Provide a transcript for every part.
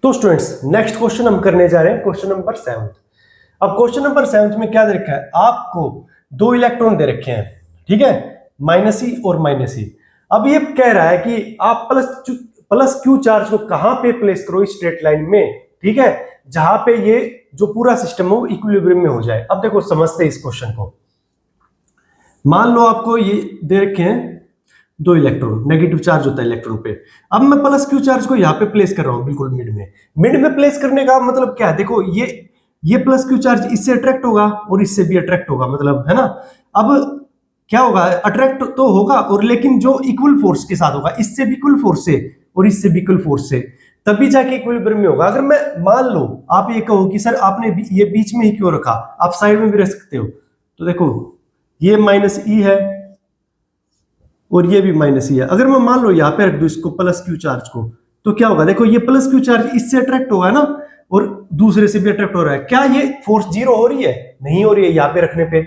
तो students next question हम करने जा रहे हैं क्वेश्चन नंबर 7। अब क्वेश्चन नंबर 7 में क्या दे रखा है, आपको दो इलेक्ट्रॉन दे रखे हैं, ठीक है, -e और -e। अब ये कह रहा है कि आप प्लस क्यू चार्ज को कहां पे प्लेस करो इस स्ट्रेट लाइन में, ठीक है, जहां पे ये जो पूरा सिस्टम है वो इक्विलिब्रियम में हो जाए। अब देखो समझते हैं इस क्वेश्चन को। मान लो आपको ये दे रखे हैं दो इलेक्ट्रॉन, नेगेटिव चार्ज होता है इलेक्ट्रॉन पे। अब मैं प्लस क्यू चार्ज को यहाँ पे प्लेस कर रहा हूँ बिल्कुल मिड में प्लेस करने का मतलब क्या है, देखो ये प्लस क्यू चार्ज इससे अट्रैक्ट होगा और इससे भी अट्रैक्ट होगा, मतलब है ना। अब क्या होगा, अट्रैक्ट तो होगा और लेकिन जो इक्वल फोर्स के साथ होगा, इससे भी इक्वल फोर्स से और इससे भी इक्वल फोर्स से, तभी जाके इक्विलिब्रियम में होगा। अगर मैं मान लो आप ये कहो कि सर आपने ये बीच में ही क्यों रखा, आप साइड में भी रख सकते हो। तो देखो ये -e है और ये भी -e है। अगर मैं मान लो यहाँ पे रख दूं इसको प्लस क्यू चार्ज को, तो क्या होगा, देखो ये प्लस क्यू चार्ज इससे अट्रैक्ट होगा ना और दूसरे से भी अट्रैक्ट हो रहा है। क्या ये फोर्स जीरो हो रही है? नहीं हो रही है यहाँ पे रखने पे।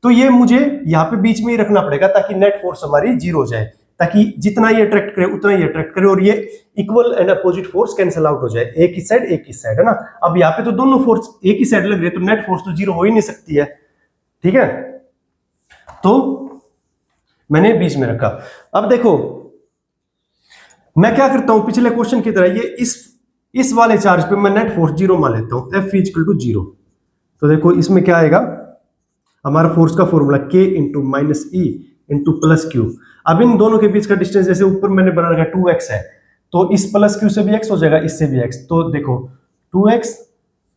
तो ये मुझे यहाँ पे बीच में ही रखना पड़ेगा ताकि नेट फोर्स हमारी जीरो हो जाए, ताकि जितना ये अट्रैक्ट करे उतना ही अट्रैक्ट करे और ये equal and opposite force cancel out हो जाए, एक ही साइड, है ना। अब यहाँ पे तो दोनों फोर्स एक ही साइड लग रही है, तो नेट फोर्स तो जीरो हो ही नहीं सकती है, ठीक है। तो मैंने बीच में रखा। अब देखो मैं क्या करता हूं, पिछले क्वेश्चन की तरह ये इस वाले चार्ज पे मैं नेट फोर्स जीरो मान लेता हूं, F = 0। तो देखो इसमें क्या आएगा, हमारा फोर्स का formula K × -e × plus Q. अब इन दोनों के बीच का डिस्टेंस जैसे ऊपर मैंने बना रखा 2x है, तो इस प्लस क्यू से भी x हो जाएगा, इससे भी x। तो देखो 2x,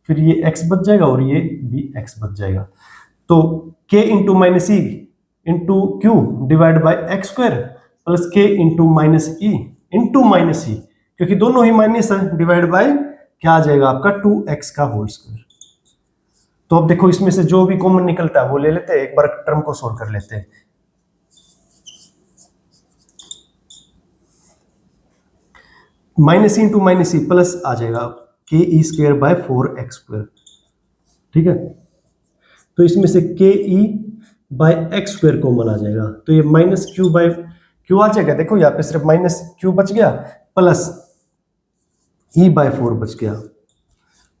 फिर ये x बच जाएगा और ये भी x बच जाएगा। तो K × -e × q divide by x² plus K × -e, क्योंकि दोनों ही माइनस है, डिवाइड बाय क्या आ जाएगा आपका 2x का होल स्क्वायर। तो अब देखो इसमें से जो भी कॉमन निकलता है वो ले लेते हैं, एक बार टर्म को सोल्व कर लेते हैं। -e × -e प्लस आ जाएगा ke² बाय 4x², ठीक है। तो इसमें से ke बाय x² कॉमन आ जाएगा, तो ये -q/q आ जाएगा। देखो यहाँ पे सिर्फ -q बच गया प्लस e/4 बच गया,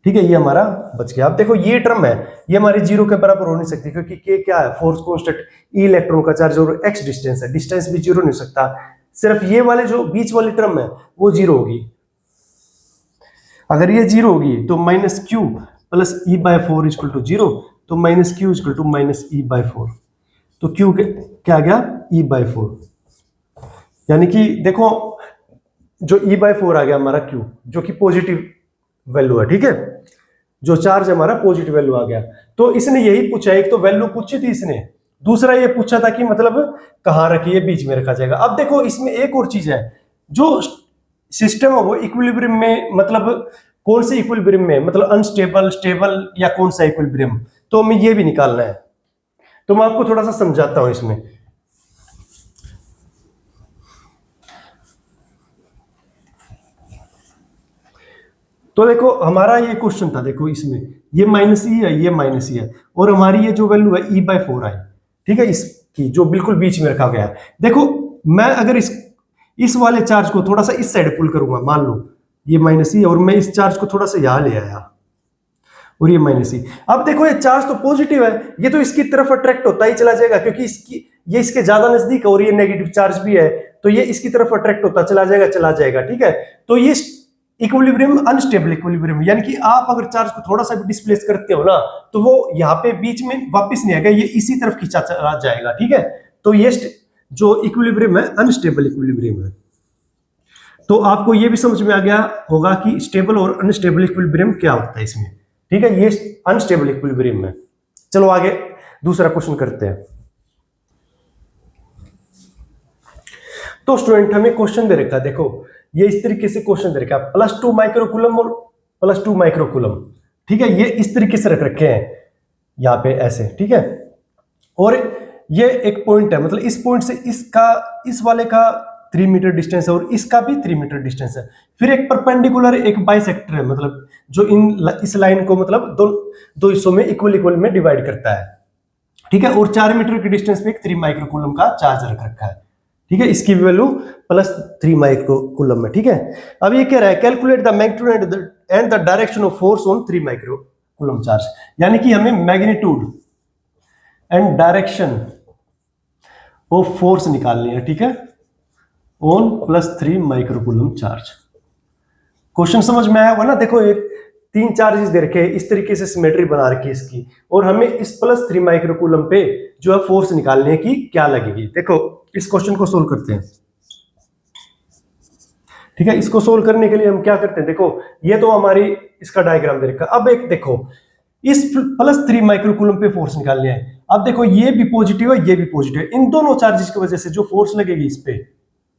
ठीक है, ये हमारा बच गया। अब देखो ये टर्म है, ये हमारी जीरो के बराबर हो नहीं सकती, क्योंकि k क्या है, फोर्स कांस्टेंट, e इलेक्ट्रॉन का चार्ज और x डिस्टेंस है, डिस्टेंस भी जीरो नहीं हो सकता। सिर्फ ये वाले जो बीच वाली टर्म है वो जीरो होगी। अगर ये जीरो होगी तो -q प्लस e/4 = 0, तो -q = -e/4। तो q क्या आ गया, e/4। यानी कि देखो जो e/4 आ गया हमारा q, जो कि पॉजिटिव वैल्यू है, ठीक है, जो चार्ज हमारा पॉजिटिव वैल्यू आ गया। तो इसने यही पूछा, एक तो वैल्यू पूछी थी इसने, दूसरा ये पूछा था कि मतलब कहां रखिए, बीच में रखा जाएगा। अब देखो इसमें एक और चीज है, जो सिस्टम है वो इक्विलिब्रियम में, मतलब कौन से इक्विलिब्रियम में, मतलब अनस्टेबल, स्टेबल या कौन सा इक्विलिब्रियम, तो हमें ये भी निकालना है। तो मैं आपको थोड़ा सा समझाता हूं इसमें। तो देखो हमारा ये क्वेश्चन था, देखो इसमें ये -e है, ये -e है, और हमारी ये जो वैल्यू है e/4 आई, ठीक है, इसकी जो बिल्कुल बीच में रखा गया है। देखो मैं अगर इस वाले चार्ज को थोड़ा सा इस साइड पुल करूंगा, मान लो ये -e और मैं इस चार्ज को थोड़ा सा यहां ले आया और ये -e। अब देखो ये चार्ज तो पॉजिटिव है, ये तो इसकी तरफ अट्रैक्ट होता ही चला जाएगा, क्योंकि ये इसके ज्यादा नजदीक है और ये नेगेटिव चार्ज भी है, तो ये इसकी तरफ अट्रैक्ट होता चला जाएगा, ठीक है। तो ये इक्विलिब्रियम अनस्टेबल इक्विलिब्रियम, यानी कि आप अगर चार्ज को थोड़ा सा भी डिस्प्लेस करते हो ना, तो वो यहाँ पे बीच में वापस नहीं आएगा, ये इसी तरफ खींचा चला जाएगा, ठीक है। तो ये जो इक्विलिब्रियम है अनस्टेबल इक्विलिब्रियम है। तो आपको ये भी समझ में आ गया होगा कि स्टेबल और अनस्टेबल इक्विलिब्रियम क्या होता है इसमें, ठीक है, ये अनस्टेबल इक्विलिब्रियम है। चलो आगे दूसरा क्वेश्चन करते हैं। तो स्टूडेंट हमें क्वेश्चन दे रखा है, देखो ये इस तरीके से क्वेश्चन दे रखा है, +2 माइक्रोकूलम और +2 माइक्रोकूलम, ठीक है, ये इस तरीके से रख रखे हैं यहाँ पे ऐसे, ठीक है। और ये एक पॉइंट है, मतलब इस पॉइंट से इस वाले का 3 मीटर डिस्टेंस है और इसका भी 3 मीटर डिस्टेंस है। फिर एक परपेंडिकुलर एक बाइसेक्टर है, मतलब जो इस लाइन को मतलब दो हिस्सों में इक्वल में डिवाइड करता है, ठीक है। और 4 मीटर के डिस्टेंस पे एक 3 माइक्रोकूलम का चार्ज रख रखा है, ठीक है, इसकी वैल्यू +3 माइक्रोकूलम है, ठीक है। अब ये कह रहा है calculate the magnitude and the direction of force on 3 micro coulomb charge, यानी कि हमें magnitude and direction of force निकालनी है, ठीक है, on +3 micro coulomb charge. Question समझ में आया होगा ना। देखो एक 3 चार्जेस दे रखे हैं, इस तरीके से सिमेट्री बना रखी है इसकी, और हमें इस +3 माइक्रो कूलम पे जो है फोर्स निकालने की क्या लगेगी। देखो इस क्वेश्चन को सोल्व करते हैं, ठीक है। इसको सोल्व करने के लिए हम क्या करते हैं, देखो ये तो हमारी इसका डायग्राम दे रखा है। अब एक देखो इस +3 माइक्रो कूलम पे फोर्स निकालने है। अब देखो ये भी पॉजिटिव है, ये भी पॉजिटिव है, इन दोनों चार्जेस की वजह से जो फोर्स लगेगी इस पे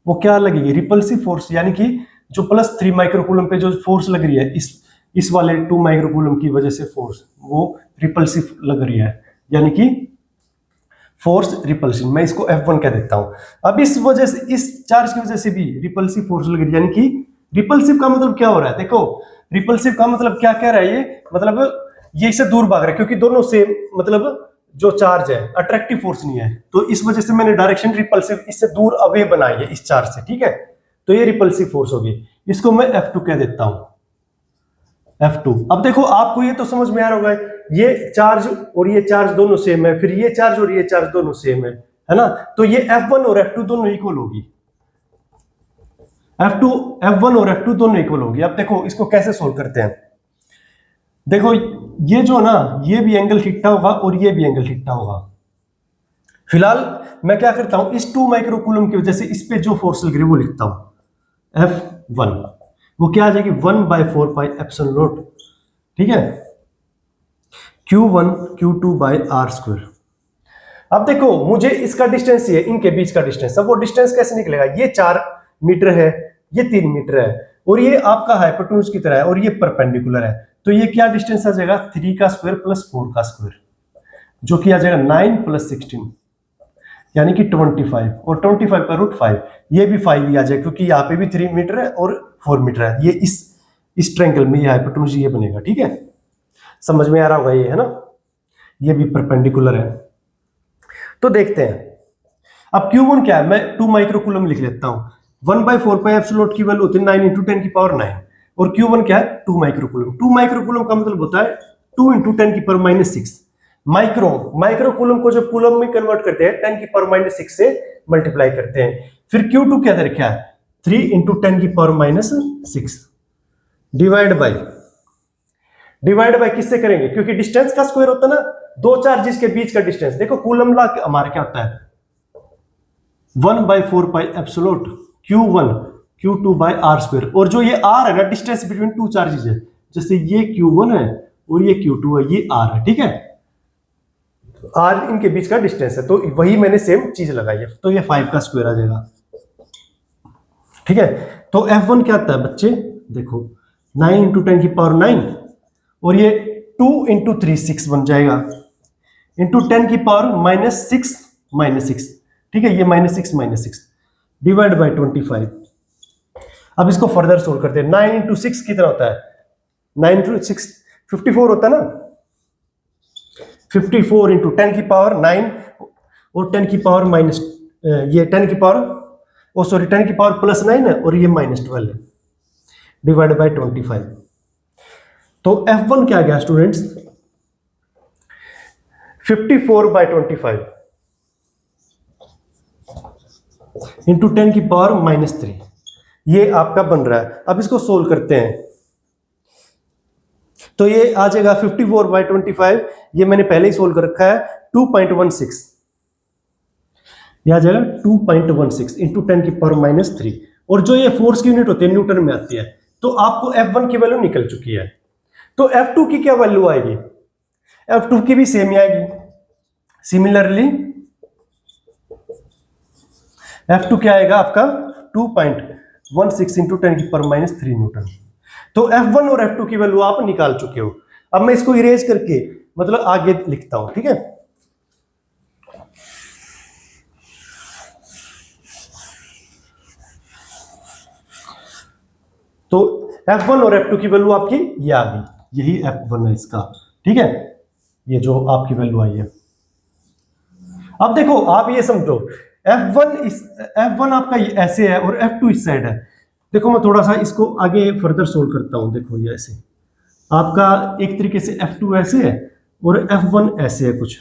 वो क्या लगेगी, रिपल्सिव फोर्स, यानी कि जो +3 माइक्रो कूलम पे जो फोर्स लग रही है इस वाले 2 माइक्रो कूलम की वजह से फोर्स वो रिपल्सिव लग रही है, यानी कि फोर्स रिपल्सिव। मैं इसको F1 कह देता हूं। अब इस वजह से इस चार्ज की वजह से भी रिपल्सिव फोर्स लग रही है, यानी कि रिपल्सिव का मतलब क्या हो रहा है, देखो रिपल्सिव का मतलब क्या कह रहा है ये, मतलब ये इससे दूर भाग रहा है, क्योंकि दोनों सेम मतलब जो चार्ज है अट्रैक्टिव फोर्स नहीं है, तो इस वजह से मैंने डायरेक्शन रिपल्सिव इससे दूर अवे बनाई है इस चार्ज से, ठीक है। तो ये रिपल्सिव फोर्स होगी, इसको मैं F2 कह देता हूं, F2। अब देखो आपको ये तो समझ में आ रहा होगा, ये चार्ज और ये चार्ज दोनों सेम है, फिर ये चार्ज और ये चार्ज दोनों सेम है ना, तो ये F1 और F2 दोनों इक्वल होगी, F1 और F2 दोनों इक्वल होगी। अब देखो इसको कैसे सोल्व करते हैं, देखो ये जो ना ये भी एंगल थीटा होगा और ये भी एंगल थीटा होगा। फिलहाल मैं क्या करता हूं, इस 2 माइक्रो कूलम की वजह से इस पे जो फोर्स लग रही है वो लिखता हूं F1, वो क्या आ जाएगी 1/4 पाई एप्सिलॉन नॉट, ठीक है, Q1 Q2/r²। अब देखो मुझे इसका डिस्टेंस ही है, इनके बीच का डिस्टेंस। अब वो डिस्टेंस कैसे निकलेगा, ये 4 मीटर है, ये 3 मीटर है, और ये आपका हाइपोटेन्यूज की तरह है, और ये परपेंडिकुलर है, तो ये क्या डिस्टेंस आ जाएगा 3 का स्क्वायर प्लस 4 का स्क्वायर, जो कि आ जाएगा 9 + 16, यानी कि 25, और 25 का √5, ये भी 5 ही आ जाएगा, क्योंकि यहाँ पे भी 3 मीटर है और 4 मीटर है, ये इस ट्रायंगल में ये हाइपोटेन्यूज ये बनेगा, ठीक है। समझ में आ रहा होगा ये, है ना, ये भी परपेंडिकुलर है। तो देखते हैं अब Q1 क्या है, मैं 2 माइक्रो कूलम लिख लेता हूं। 1/4 पाई एप्सिलॉन नॉट की वैल्यू होती है 9 × 10⁻9, और Q1 क्या है 2 माइक्रो कूलम। 2 माइक्रो कूलम का मतलब होता है 2 × 10⁻6 माइक्रो कूलम को जब कूलम में कन्वर्ट करते हैं 10⁻6 से मल्टीप्लाई करते हैं। फिर Q2 क्या दे रखा है 3 × 10⁻6 डिवाइड बाय किससे करेंगे, क्योंकि डिस्टेंस का स्क्वायर होता है ना, दो चार्जेस के बीच का डिस्टेंस। देखो कूलम लॉ हमारा क्या होता है 1/4 पाई एप्सिलॉन Q1 Q2/r², और जो ये r है ना डिस्टेंस बिटवीन 2 चार्जेस है, जैसे ये Q1 है और ये Q2 है, ये r है, ठीक है, r इनके बीच का डिस्टेंस है, तो वही मैंने सेम चीज लगाई है, तो ये 5 का स्क्वायर आ जाएगा, ठीक है। तो F1 क्या आता है बच्चे, देखो 9 × 10⁻9, और ये 2 × 3 6 बन जाएगा, इंटू 10⁻6 ठीक है, ये -6 डिवाइड बाय 25। अब इसको फर्दर सोल्व करते हैं। 9 × 6 कितना होता है, 9 × 6 54 होता है ना, 54 × 10⁻9 और 10⁻- ये 10⁻+9 है, और ये -12 है, डिवाइड बाय 25। तो F1 क्या गया स्टूडेंट्स 54/25 इंटू 10⁻³ ये आपका बन रहा है। अब इसको सोल्व करते हैं, तो ये आ जाएगा 54/25, ये मैंने पहले ही सोल्व कर रखा है 2.16, यह आ जाएगा 2.16 इंटू 10⁻³ और जो ये फोर्स की यूनिट होती है न्यूटन में आती है, तो आपको F1 की वैल्यू निकल चुकी है। तो F2 की क्या वैल्यू आएगी, F2 की भी सेम ही आएगी। सिमिलरली F2 क्या आएगा आपका 2.16 इंटू 10⁻³ न्यूटन। तो F1 और F2 की वैल्यू आप निकाल चुके हो। अब मैं इसको इरेज करके मतलब आगे लिखता हूं, ठीक है। तो F1 और F2 की वैल्यू आपकी ये आ गई, यही F1 है इसका, ठीक है, ये जो आपकी वैल्यू आई है। अब देखो आप ये समझो F1 आपका ऐसे है और F2 इस साइड है, देखो मैं थोड़ा सा इसको आगे फर्दर सोल्व करता हूं। देखो ये ऐसे आपका एक तरीके से F2 ऐसे है और F1 ऐसे है कुछ,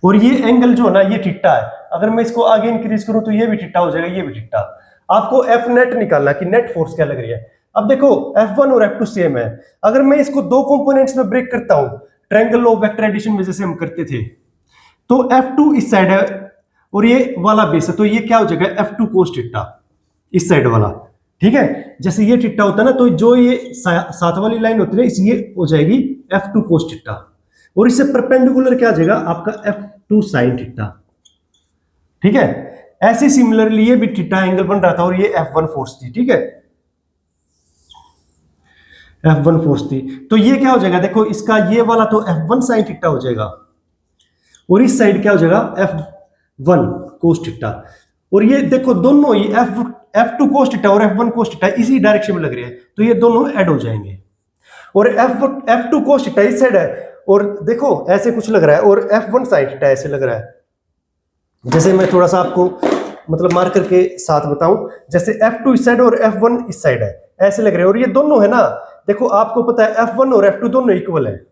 और ये एंगल जो है ना ये थीटा है। अगर मैं इसको आगे इंक्रीज करूं तो ये भी थीटा हो जाएगा, ये भी थीटा। आपको एफ नेट निकालना कि नेट फोर्स क्या लग रही है। अब देखो F1 और F2 सेम है। अगर मैं इसको दो कंपोनेंट्स में ब्रेक करता हूं, triangle law of vector addition में जैसे हम करते थे, तो F2 इस साइड है और ये वाला बेस है, तो ये क्या हो जाएगा F2 कोस थीटा इस साइड वाला। ठीक है, जैसे ये थीटा होता है ना, तो जो ये साथ वाली लाइन होती है ये हो जाएगी F2 कोस थीटा, और इससे परपेंडिकुलर क्या आ जाएगा आपका F2 साइन थीटा। ठीक है, ऐसे सिमिलरली ये भी थीटा एंगल बन रहा था और ये F1 फोर्स थी। ठीक है, F1 फोर्स थी, तो ये क्या हो जाएगा, देखो इसका ये वाला तो F1 साइन थीटा हो जाएगा और इस साइड क्या हो जाएगा F1 कोस थीटा। और ये देखो दोनों ही F2 कोस थीटा और F1 कोस थीटा इसी डायरेक्शन में लग रहे हैं, तो ये दोनों ऐड हो जाएंगे। और F2 कोस थीटा इस साइड है और देखो ऐसे कुछ लग रहा है, और F1 साइन थीटा ऐसे लग रहा है। जैसे मैं थोड़ा सा आपको मतलब मार्कर के साथ बताऊं, जैसे F2 इस साइड और F1 इस साइड है, ऐसे लग रहे हैं। और ये दोनों है ना, देखो आपको पता है F1 और F2 दोनों इक्वल है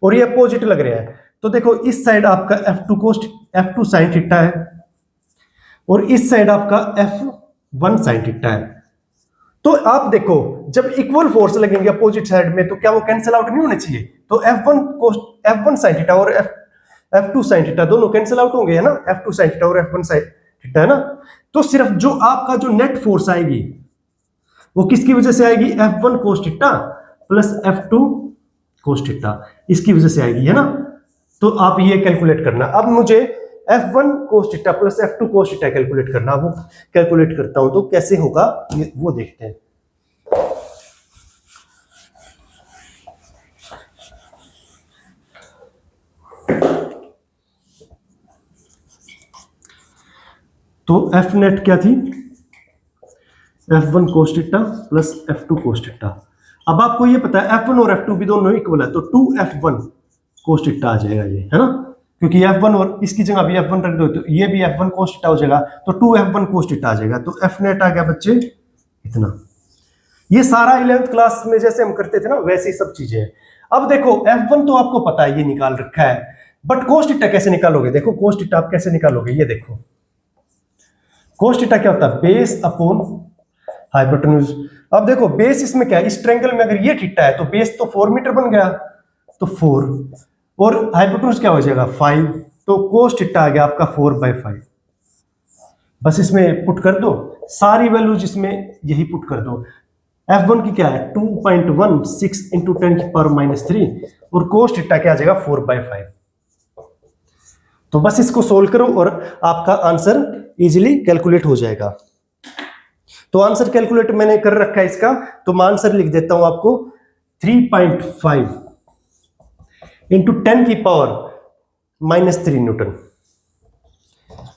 और ये अपोजिट लग रहे हैं। तो देखो इस साइड आपका F2 साइन थीटा है और इस साइड आपका F1 साइन थीटा है। तो आप देखो जब इक्वल फोर्स लगेंगे अपोजिट साइड में तो क्या वो कैंसिल आउट नहीं होने चाहिए। तो F1 साइन थीटा और F2 साइन थीटा दोनों कैंसिल आउट होंगे, है ना, F2 साइन थीटा और F1 साइन थीटा, है ना। तो सिर्फ जो आपका जो नेट फोर्स आएगी वो किसकी वजह से आएगी, F1 cos theta plus F2 cos theta, इसकी वजह से आएगी, है ना। तो आप ये कैलकुलेट करना। अब मुझे F1 cos theta plus F2 cos theta calculate करना, वो कैलकुलेट करता हूं तो कैसे होगा वो देखते हैं। तो F नेट क्या थी, F1 cos theta plus F2 cos theta. अब आपको ये पता है F1 और F2 भी दोनों इक्वल है, तो 2F1 कोस थीटा आ जाएगा ये, है ना, क्योंकि F1 और इसकी जगह भी F1 रख दो तो ये भी F1 कोस थीटा हो जाएगा, तो 2F1 कोस थीटा आ जाएगा। तो F नेट आ गया बच्चे इतना। ये सारा 11th क्लास में जैसे हम करते थे ना वैसे ही सब चीजें हैं। अब देखो F1 तो आपको पता है ये निकाल रखा है, बट कोस थीटा कैसे निकालोगे। देखो कोस थीटा आप कैसे निकालोगे, ये देखो कोस थीटा क्या होता है, बेस अपॉन हाइपोटेन्यूज। अब देखो बेस इसमें क्या है, इस ट्रायंगल में अगर ये थीटा है तो बेस तो 4 मीटर बन गया, तो 4, और हाइपोटेन्यूज क्या हो जाएगा 5, तो कोस थीटा आ गया आपका 4/5। बस इसमें पुट कर दो सारी वैल्यूज, इसमें यही पुट कर दो। F1 की क्या है 2.16 इंटू 10⁻³ और कोस थीटा क्या आ जाएगा 4/5। तो बस इसको सोल्व करो और आपका आंसर इजीली कैलकुलेट हो जाएगा। तो आंसर कैलकुलेट मैंने कर रखा है इसका, तो मैं आंसर लिख देता हूं आपको 3.5 इंटू 10⁻³ न्यूटन।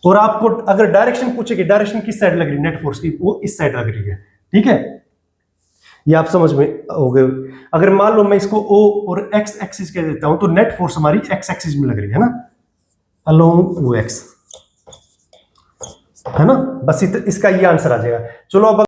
और आपको अगर डायरेक्शन पूछेगी डायरेक्शन किस साइड लग रही है नेट फोर्स की, वो इस साइड लग रही है। ठीक है, ये आप समझ में हो गए। अगर मान लो मैं इसको O और X एक्सिस कह देता हूं तो नेट फोर्स हमारी X एक्सिस में लग रही है ना, अलोंग OX, है ना। बस इसका ये आंसर आ जाएगा। चलो अब